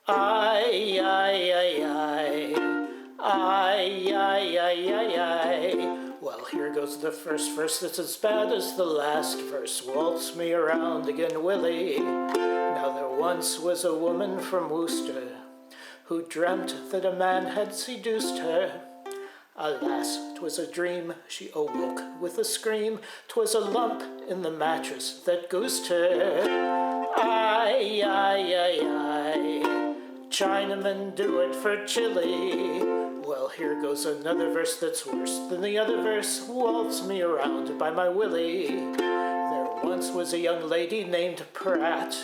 Ay, ay, ay, ay. Ay, ay, ay, ay, ay. Well, here goes the first verse that's as bad as the last verse. Waltz me around again, Willie. Now there once was a woman from Worcester who dreamt that a man had seduced her. Alas, 'twas a dream, she awoke with a scream. 'Twas a lump in the mattress that goosed her. Ay, ay, ay, ay. Chinamen do it for chili. Well, here goes another verse that's worse than the other verse. Waltz me around by my Willie. There once was a young lady named Pratt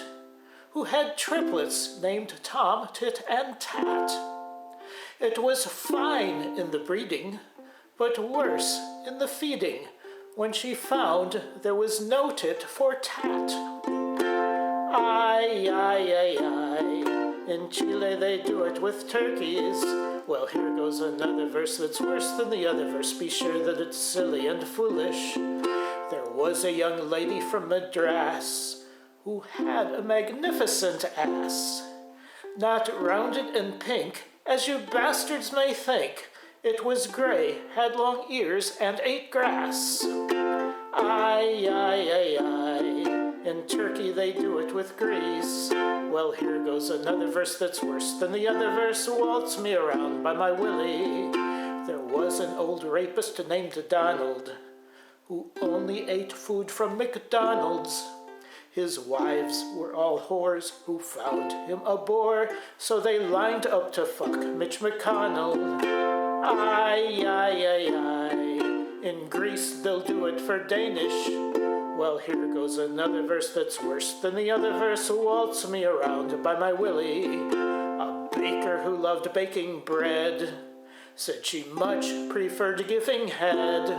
who had triplets named Tom, Tit, and Tat. It was fine in the breeding, but worse in the feeding, when she found there was no tit for tat. Ay, ay, ay, ay. In Chile they do it with turkeys. Well, here goes another verse that's worse than the other verse. Be sure that it's silly and foolish. There was a young lady from Madras who had a magnificent ass, not rounded and pink, as you bastards may think. It was gray, had long ears, and ate grass. Ay, ay, ay, ay. In Turkey they do it with grease. Well, here goes another verse that's worse than the other verse. Waltz me around by my Willie. There was an old rapist named Donald who only ate food from McDonald's. His wives were all whores who found him a bore, so they lined up to fuck Mitch McConnell. Ay, ay, ay, ay. In Greece they'll do it for Danish. Well, here goes another verse that's worse than the other verse. Waltz me around by my Willie. A baker who loved baking bread said she much preferred giving head.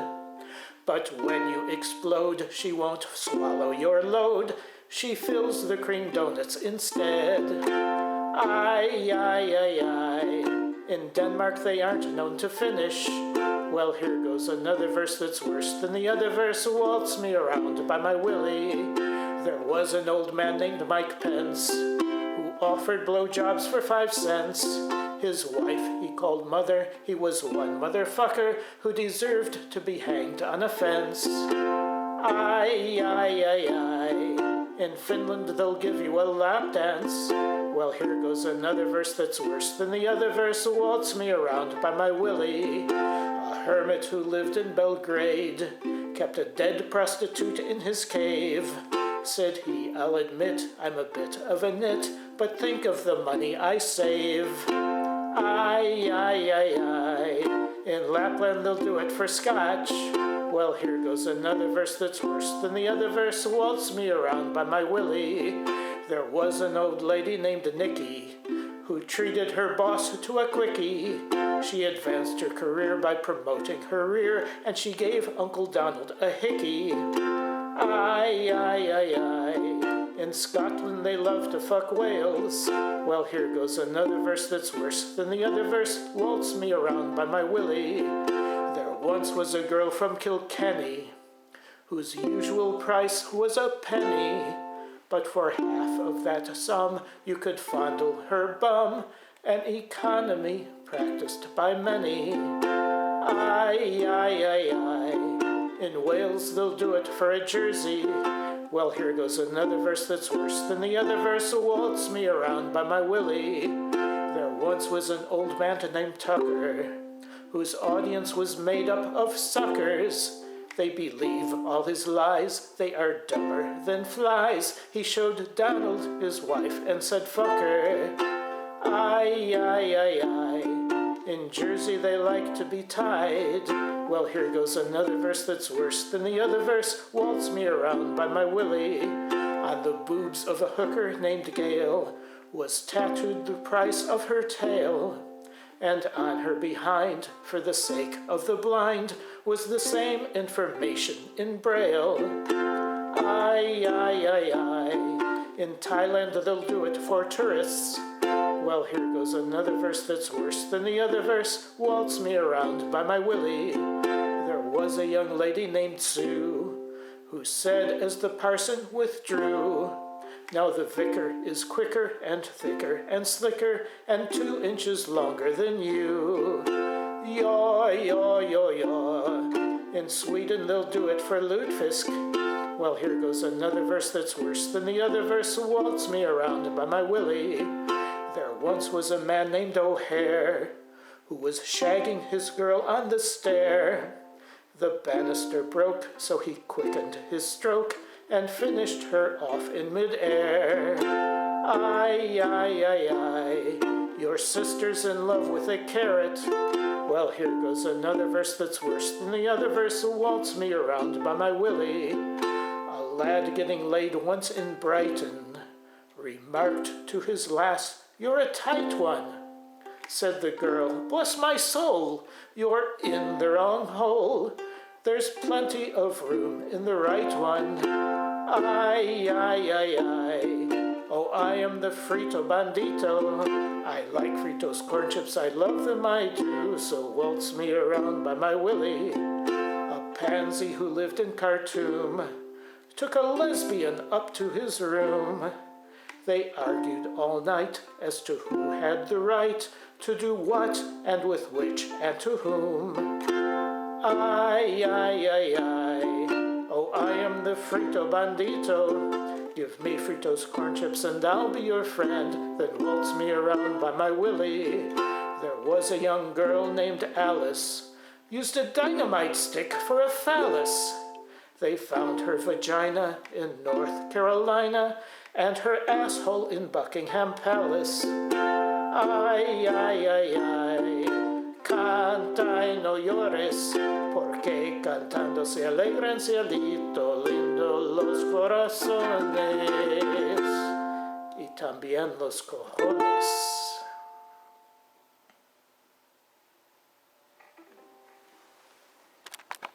But when you explode, she won't swallow your load. She fills the cream donuts instead. Ay, ay, ay, ay. In Denmark they aren't known to finish. Well, here goes another verse that's worse than the other verse. Waltz me around by my Willie. There was an old man named Mike Pence who offered blowjobs for 5 cents. His wife he called mother. He was one motherfucker who deserved to be hanged on a fence. Ay, ay, ay, ay. In Finland they'll give you a lap dance. Well, here goes another verse that's worse than the other verse. Waltz me around by my Willie. A hermit who lived in Belgrade kept a dead prostitute in his cave. Said he, I'll admit I'm a bit of a nit, but think of the money I save. Ay, ay, ay, ay. In Lapland they'll do it for scotch. Well, here goes another verse that's worse than the other verse. Waltz me around by my Willie. There was an old lady named Nikki who treated her boss to a quickie. She advanced her career by promoting her rear, and she gave Uncle Donald a hickey. Ay, ay, ay, ay. In Scotland they love to fuck whales. Well, here goes another verse that's worse than the other verse. Waltz me around by my Willie. There once was a girl from Kilkenny whose usual price was a penny. But for half of that sum you could fondle her bum, an economy practiced by many. Ay, ay, ay, ay. In Wales they'll do it for a jersey. Well, here goes another verse that's worse than the other verse. Waltz me around by my Willie. There once was an old man named Tucker whose audience was made up of suckers. They believe all his lies, they are dumber than flies. He showed Donald his wife and said, fuck her. Ay, ay, ay, ay. In Jersey they like to be tied. Well, here goes another verse that's worse than the other verse. Waltz me around by my Willie. On the boobs of a hooker named Gail was tattooed the price of her tail. And on her behind, for the sake of the blind, was the same information in Braille. Ay, ay, ay, ay. In Thailand they'll do it for tourists. Well, here goes another verse that's worse than the other verse. Waltz me around by my Willie. There was a young lady named Sue who said as the parson withdrew, Now the vicar is quicker and thicker and slicker and 2 inches longer than you. Yaw, yaw, yaw, yaw. In Sweden they'll do it for lutefisk. Well, here goes another verse that's worse than the other verse. Waltz Me Around by my Willie. There once was a man named O'Hare who was shagging his girl on the stair. The banister broke, so he quickened his stroke and finished her off in midair. Aye, aye, aye, aye, your sister's in love with a carrot. Well, here goes another verse that's worse than the other verse. Waltz Me Around by my Willie. A lad getting laid once in Brighton remarked to his lass, "You're a tight one." Said the girl, "Bless my soul, you're in the wrong hole. There's plenty of room in the right one." Aye, aye, aye, aye. Oh, I am the Frito Bandito. I like Fritos corn chips, I love them, I do. So waltz me around by my Willie. A pansy who lived in Khartoum took a lesbian up to his room. They argued all night as to who had the right to do what and with which and to whom. Aye, aye, aye, aye. Oh, I am the Frito Bandito. Give me Fritos corn chips and I'll be your friend. Then waltz me around by my Willie. There was a young girl named Alice, used a dynamite stick for a phallus. They found her vagina in North Carolina and her asshole in Buckingham Palace. Ay, ay, ay, ay, canta y no llores, porque cantando se alegran, cielito lindo, los corazones y también los cojones.